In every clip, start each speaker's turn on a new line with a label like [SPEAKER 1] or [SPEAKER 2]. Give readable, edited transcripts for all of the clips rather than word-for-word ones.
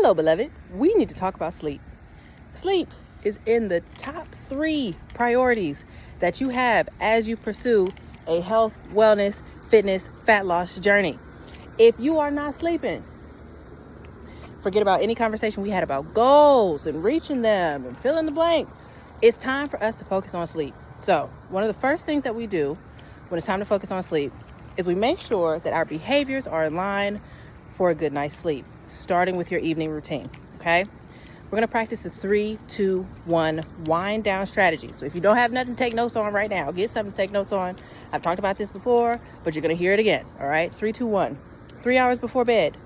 [SPEAKER 1] Hello, beloved. We need to talk about sleep. Sleep is in the top 3 priorities that you have as you pursue a health, wellness, fitness, fat loss journey. If you are not sleeping, forget about any conversation we had about goals and reaching them and fill in the blank. It's time for us to focus on sleep. So one of the first things that we do when it's time to focus on sleep is we make sure that our behaviors are in line for a good night's sleep, starting with your evening routine, okay? We're gonna practice the 3, 2, 1 wind down strategy. So if you don't have nothing to take notes on right now, get something to take notes on. I've talked about this before, but you're gonna hear it again, all right? 3, 2, 1. 3 hours before bed,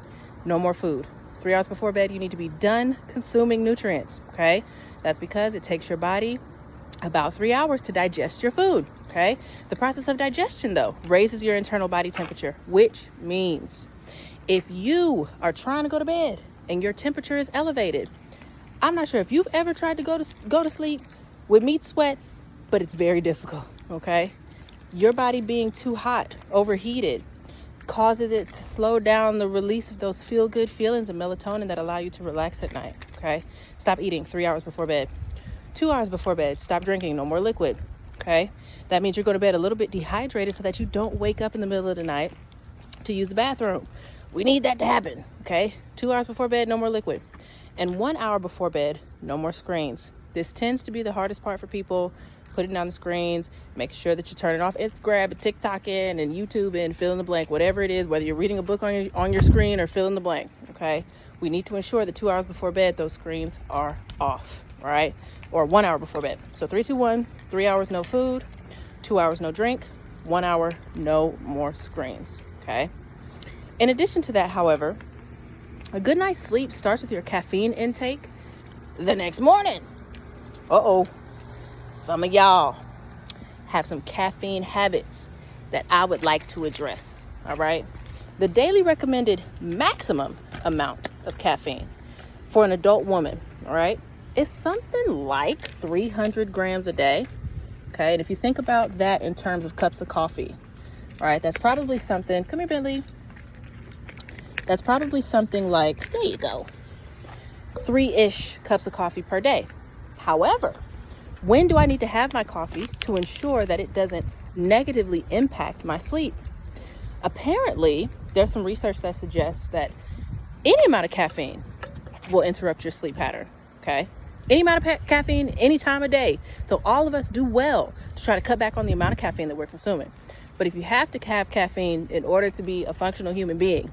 [SPEAKER 1] no more food. 3 hours before bed, you need to be done consuming nutrients, okay? That's because it takes your body about 3 hours to digest your food, okay? The process of digestion, though, raises your internal body temperature, which means if you are trying to go to bed and your temperature is elevated, I'm not sure if you've ever tried to go to sleep with meat sweats, but it's very difficult, okay? Your body being too hot, overheated, causes it to slow down the release of those feel-good feelings of melatonin that allow you to relax at night, okay? Stop eating 3 hours before bed. 2 hours before bed, stop drinking, no more liquid, okay? That means you're going to bed a little bit dehydrated so that you don't wake up in the middle of the night to use the bathroom. We need that to happen, okay? 2 hours before bed, no more liquid. And 1 hour before bed, no more screens. This tends to be the hardest part for people, putting down the screens, making sure that you turn it off. Instagram, TikTok and YouTube and fill in the blank, whatever it is, whether you're reading a book on your screen or fill in the blank, okay? We need to ensure that 2 hours before bed, those screens are off, all right? Or 1 hour before bed. So 3, 2, 1, 3 hours, no food, 2 hours, no drink, 1 hour, no more screens, okay? In addition to that, however, a good night's sleep starts with your caffeine intake the next morning. Some of y'all have some caffeine habits that I would like to address, all right? The daily recommended maximum amount of caffeine for an adult woman, all right, is something like 300 grams a day, okay? And if you think about that in terms of cups of coffee, all right, that's probably something, come here, Bentley. That's probably something like, there you go, 3-ish cups of coffee per day. However, when do I need to have my coffee to ensure that it doesn't negatively impact my sleep? Apparently, there's some research that suggests that any amount of caffeine will interrupt your sleep pattern, okay? Any amount of caffeine, any time of day. So all of us do well to try to cut back on the amount of caffeine that we're consuming. But if you have to have caffeine in order to be a functional human being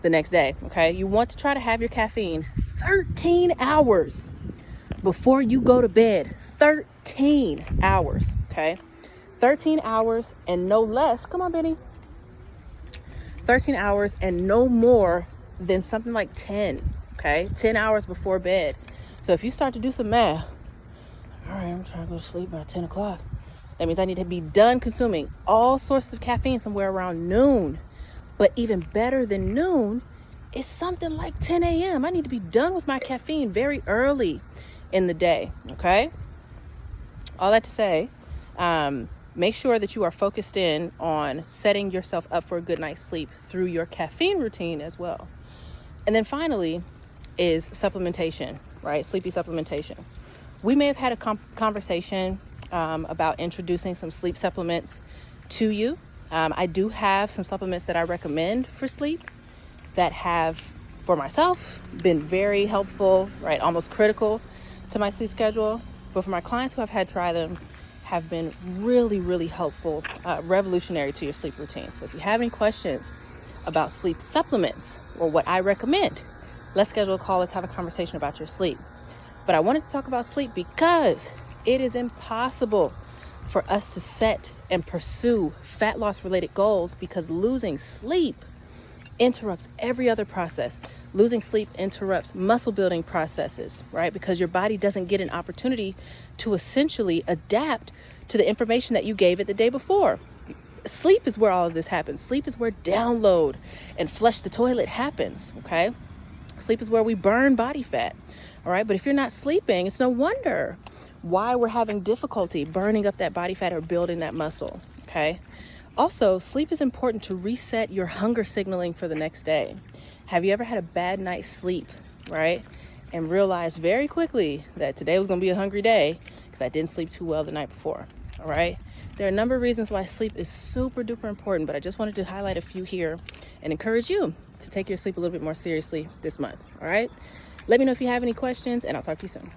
[SPEAKER 1] the next day, okay, you want to try to have your caffeine 13 hours before you go to bed. 13 hours, okay? 13 hours and no less. Come on, Benny. 13 hours and no more than something like 10, okay? 10 hours before bed. So if you start to do some math, all right, I'm trying to go to sleep by 10 o'clock. That means I need to be done consuming all sources of caffeine somewhere around noon. But even better than noon is something like 10 a.m. I need to be done with my caffeine very early in the day, okay? All that to say, make sure that you are focused in on setting yourself up for a good night's sleep through your caffeine routine as well. And then finally is supplementation, right? Sleepy supplementation. We may have had a conversation about introducing some sleep supplements to you. I do have some supplements that I recommend for sleep that have, for myself, been very helpful, right? Almost critical to my sleep schedule. But for my clients who I've had try them, have been really, really helpful, revolutionary to your sleep routine. So if you have any questions about sleep supplements or what I recommend, let's schedule a call. Let's have a conversation about your sleep. But I wanted to talk about sleep because it is impossible for us to set and pursue fat loss related goals because losing sleep interrupts every other process. Losing sleep interrupts muscle building processes, right? Because your body doesn't get an opportunity to essentially adapt to the information that you gave it the day before. Sleep is where all of this happens. Sleep is where download and flush the toilet happens, okay? Sleep is where we burn body fat, all right? But if you're not sleeping, it's no wonder why we're having difficulty burning up that body fat or building that muscle, okay? Also, sleep is important to reset your hunger signaling for the next day. Have you ever had a bad night's sleep right? And realized very quickly that today was going to be a hungry day because I didn't sleep too well the night before. All right. There are a number of reasons why sleep is super duper important, but I just wanted to highlight a few here and encourage you to take your sleep a little bit more seriously this month. All right. Let me know if you have any questions, and I'll talk to you soon.